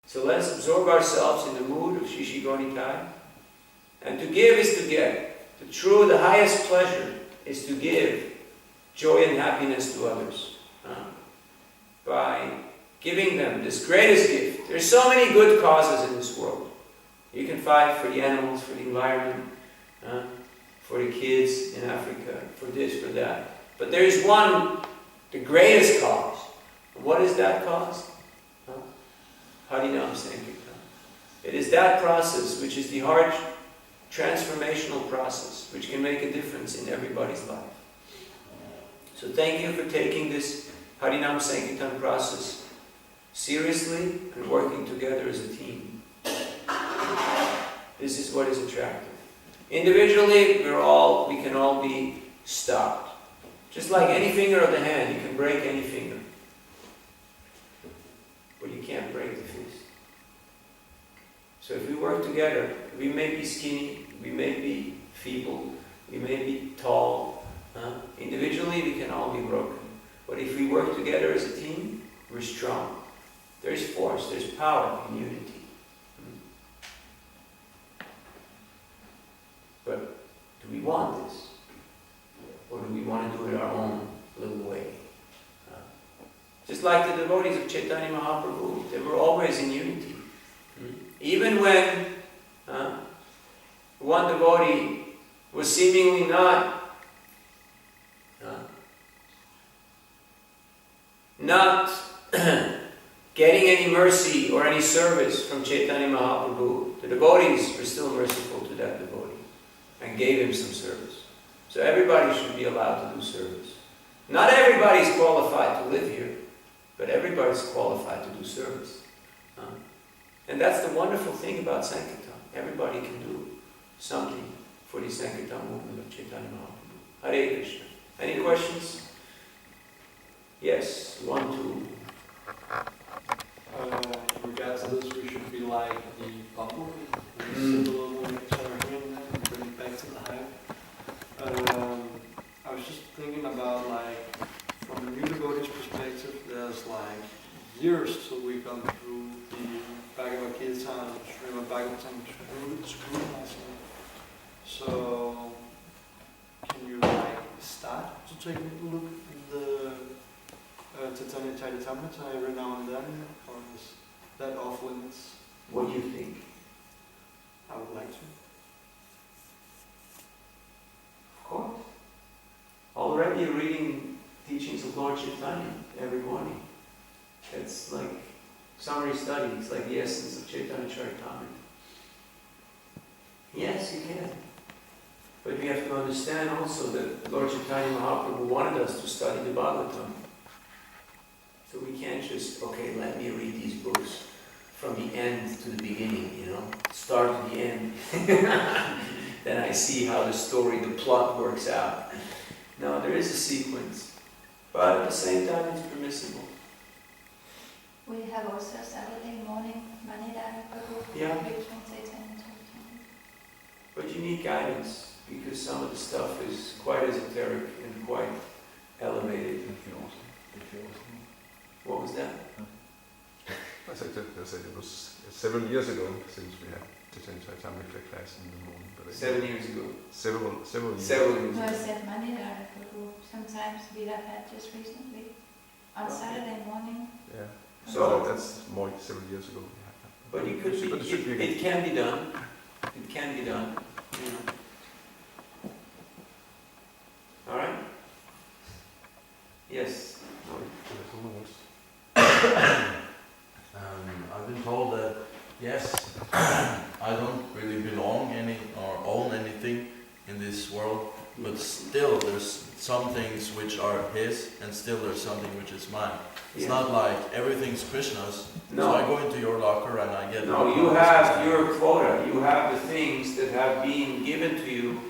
So let's absorb ourselves in the mood of Shishigonitai. And to give is to get. The highest pleasure is to give joy and happiness to others. By giving them this greatest gift. There's so many good causes in this world. You can fight for the animals, for the environment, for the kids in Africa, for this, for that. But there is one, the greatest cause. What is that cause? Harinam Sankirtan. It is that process which is the heart transformational process which can make a difference in everybody's life. So thank you for taking this Harinam Sankirtan process seriously and working together as a team. This is what is attractive. Individually, we can all be stopped. Just like any finger of the hand, you can break any finger. But you can't break the fist. So if we work together, we may be skinny, we may be feeble, we may be tall. Individually, we can all be broken. But if we work together as a team, we're strong. There's force, there's power in unity. But do we want this? Or do we want to do it our own little way? Just like the devotees of Chaitanya Mahaprabhu, they were always in unity. Even when one devotee was seemingly not getting any mercy or any service from Chaitanya Mahaprabhu, the devotees were still merciful to that devotee and gave him some service. So everybody should be allowed to do service. Not everybody is qualified to live here, but everybody is qualified to do service. And that's the wonderful thing about Sankirtan. Everybody can do something for the Sankirtan movement of Chaitanya Mahaprabhu. Hare Krishna. Any questions? Yes, 1, 2. In regards to this, we should be like the bumblebee. We sit a little bit next to our hand and bring it back to the hive. I was just thinking about, like, from a new devotee's perspective, there's like years till we come through the Bhagavad Gita, Srimad Bhagavatam, screw myself. So, can you like start to take a look at the Chaitanya Charitamrita every now and then, or is that off limits? What do you think? I would like to. Of course. Already you're reading teachings of Lord Chaitanya every morning. It's like summary study. It's like the essence of Chaitanya Charitamrita. Yes, you can. But you have to understand also that Lord Chaitanya Mahaprabhu wanted us to study the Bhagavatam. So we can't just, okay, let me read these books from the end to the beginning, start to the end. Then I see how the story, the plot works out. No, there is a sequence. But at the same time, it's permissible. We have also Saturday morning, Nirada, Prabhu, Yeah. between Chaitanya and Chaitanya. But you need guidance, because some of the stuff is quite esoteric and quite elevated. What was that? I said it was several years ago since we had Chaitanya Charitamrita class in the morning. But 7 years ago. Several years. No, I said Nirada, Prabhu. Sometimes we have had just recently. On Saturday morning. Yeah. So that's more several years ago. But it could be. It can be done. It can be done. All right. Yes. I've been told that, yes, I don't really belong or own anything in this world, but still there's some things which are his, and still there's something which is mine. It's not like everything's Krishna's, so I go into your locker and I get... No, you have your quota. You have the things that have been given to you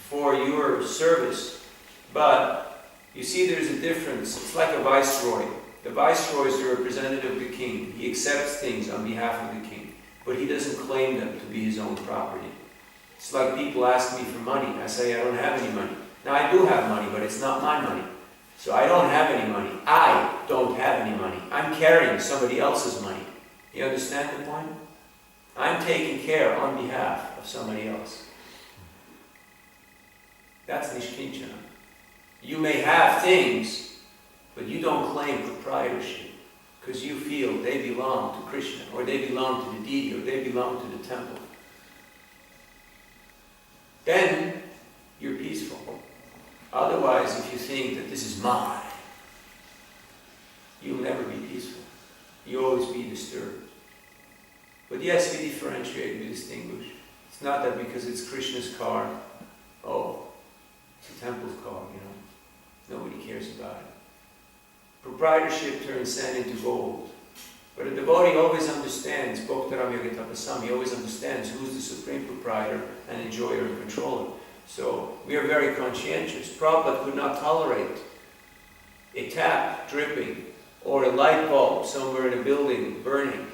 for your service. But, you see, there's a difference. It's like a viceroy. The viceroy is the representative of the king. He accepts things on behalf of the king, but he doesn't claim them to be his own property. It's like people ask me for money. I say I don't have any money. Now I do have money, but it's not my money. So I don't have any money. I don't have any money. I'm carrying somebody else's money. You understand the point? I'm taking care on behalf of somebody else. That's nishkinchana. You may have things, but you don't claim proprietorship because you feel they belong to Krishna, or they belong to the deity, or they belong to the temple. Then you're peaceful. Otherwise, if you think that this is mine, you'll never be peaceful. You'll always be disturbed. But yes, we differentiate, we distinguish. It's not that because it's Krishna's car, oh, it's a temple's car, Nobody cares about it. Proprietorship turns sand into gold. But a devotee always understands, Bhaktaram Yogatapasami, he always understands who's the supreme proprietor and enjoyer and controller. So we are very conscientious. Prabhupada could not tolerate a tap dripping or a light bulb somewhere in a building burning.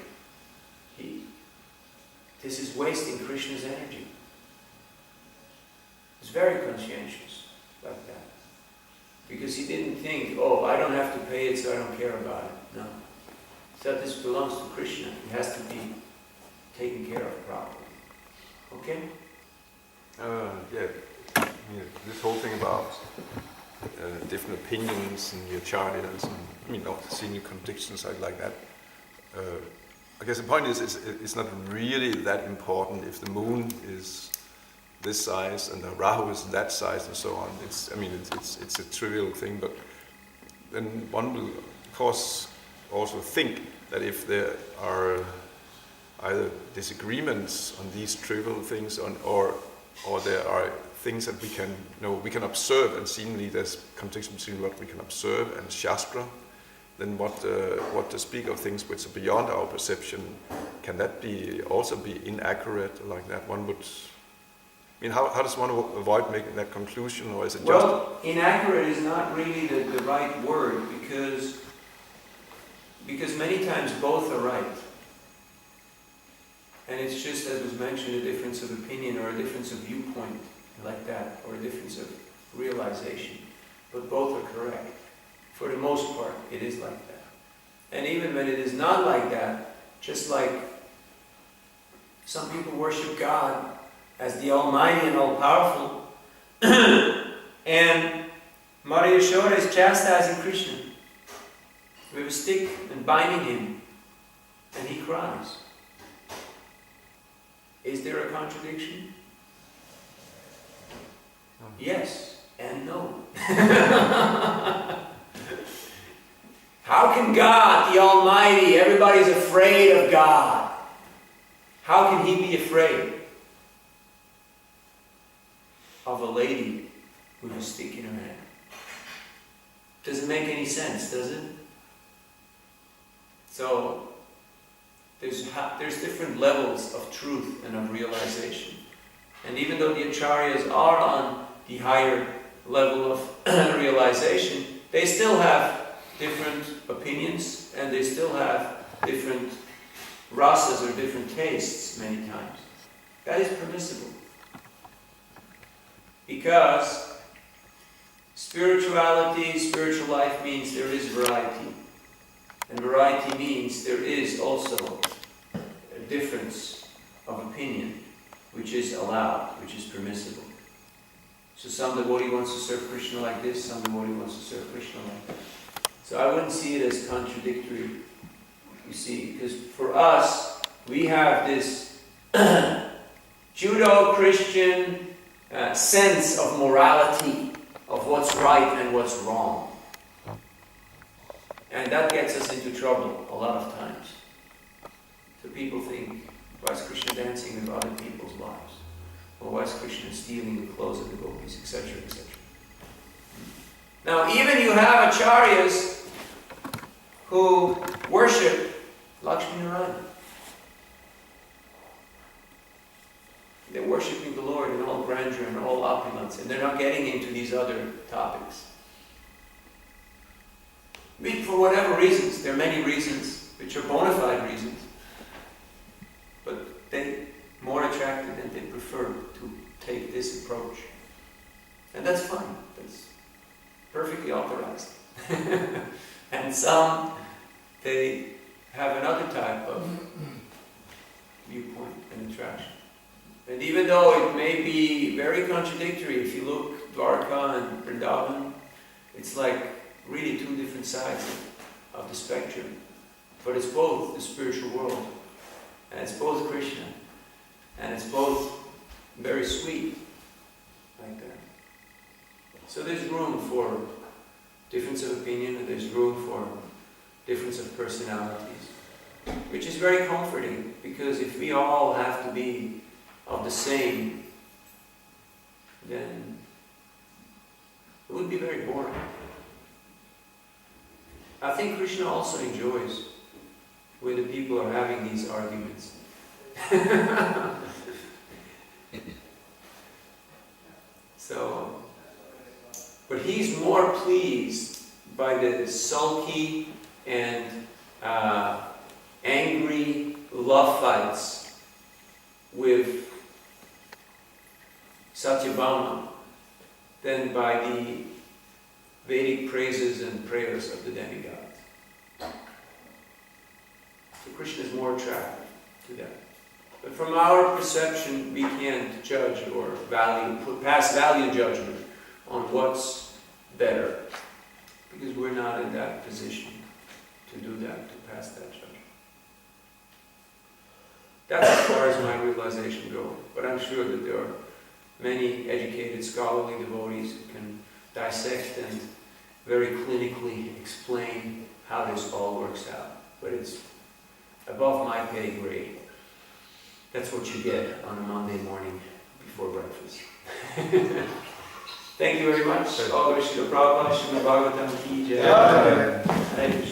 This is wasting Krishna's energy. He's very conscientious like that. Because he didn't think, oh, I don't have to pay it, so I don't care about it. No. So this belongs to Krishna. It has to be taken care of properly. Okay? This whole thing about different opinions and the acharyas and not seeing contradictions like that. I guess the point is, it's not really that important if the moon is this size and the Rahu is that size and so on. It's a trivial thing, but then one will, of course, also think that if there are either disagreements on these trivial things, or there are things that we can observe, and seemingly there's contradiction between what we can observe and Shastra, then what to speak of things which are beyond our perception, can that also be inaccurate like that? One would. How does one avoid making that conclusion, or is it just? Well, inaccurate is not really the right word because many times both are right. And it's just, as was mentioned, a difference of opinion or a difference of viewpoint like that, or a difference of realization. But both are correct. For the most part, it is like that. And even when it is not like that, just like some people worship God as the Almighty and All-Powerful, and Mother Yashoda is chastising Krishna with a stick and binding him, and he cries. Is there a contradiction? Yes and no. How can God, the Almighty, everybody's afraid of God. How can He be afraid of a lady with a stick in her hand? Doesn't make any sense, does it? So, there's different levels of truth and of realization. And even though the acharyas are on the higher level of realization, they still have different opinions, and they still have different rasas or different tastes many times. That is permissible. Because spirituality, spiritual life means there is variety. And variety means there is also a difference of opinion, which is allowed, which is permissible. So some devotee wants to serve Krishna like this, some devotee wants to serve Krishna like that. So I wouldn't see it as contradictory, you see, because for us, we have this Judeo-Christian sense of morality, of what's right and what's wrong. And that gets us into trouble a lot of times. So people think, why is Krishna dancing with other people's lives? Or why is Krishna stealing the clothes of the gopis, etc., etc. Now, even you have acharyas who worship Lakshmi Nirada. They're worshipping the Lord in all grandeur and all opulence, and they're not getting into these other topics. For whatever reasons, there are many reasons, which are bona fide reasons, but they're more attracted and they prefer to take this approach. And that's fine. That's perfectly authorized. And some, they have another type of viewpoint and attraction. And even though it may be very contradictory, if you look Dwarka and Vrindavan, it's like really two different sides of the spectrum. But it's both the spiritual world, and it's both Krishna, and it's both very sweet, like that. So there's room for difference of opinion, and there's room for difference of personalities, which is very comforting, because if we all have to be of the same, then it would be very boring. I think Krishna also enjoys when the people are having these arguments. So, but he's more pleased by the sulky and angry love fights with Satyabhama than by the Vedic praises and prayers of the demigods. So Krishna is more attractive to them. But from our perception, we can't judge or pass value judgment on what's better, because we're not in that position to do that, to pass that judgment. That's as far as my realization goes. But I'm sure that there are many educated, scholarly devotees who can dissect and very clinically explain how this all works out. But it's above my pay grade. That's what you get on a Monday morning before breakfast. Thank you very much. All Srila Prabhupada, Srila Bhagavatam Ki Jai. Hare Krishna.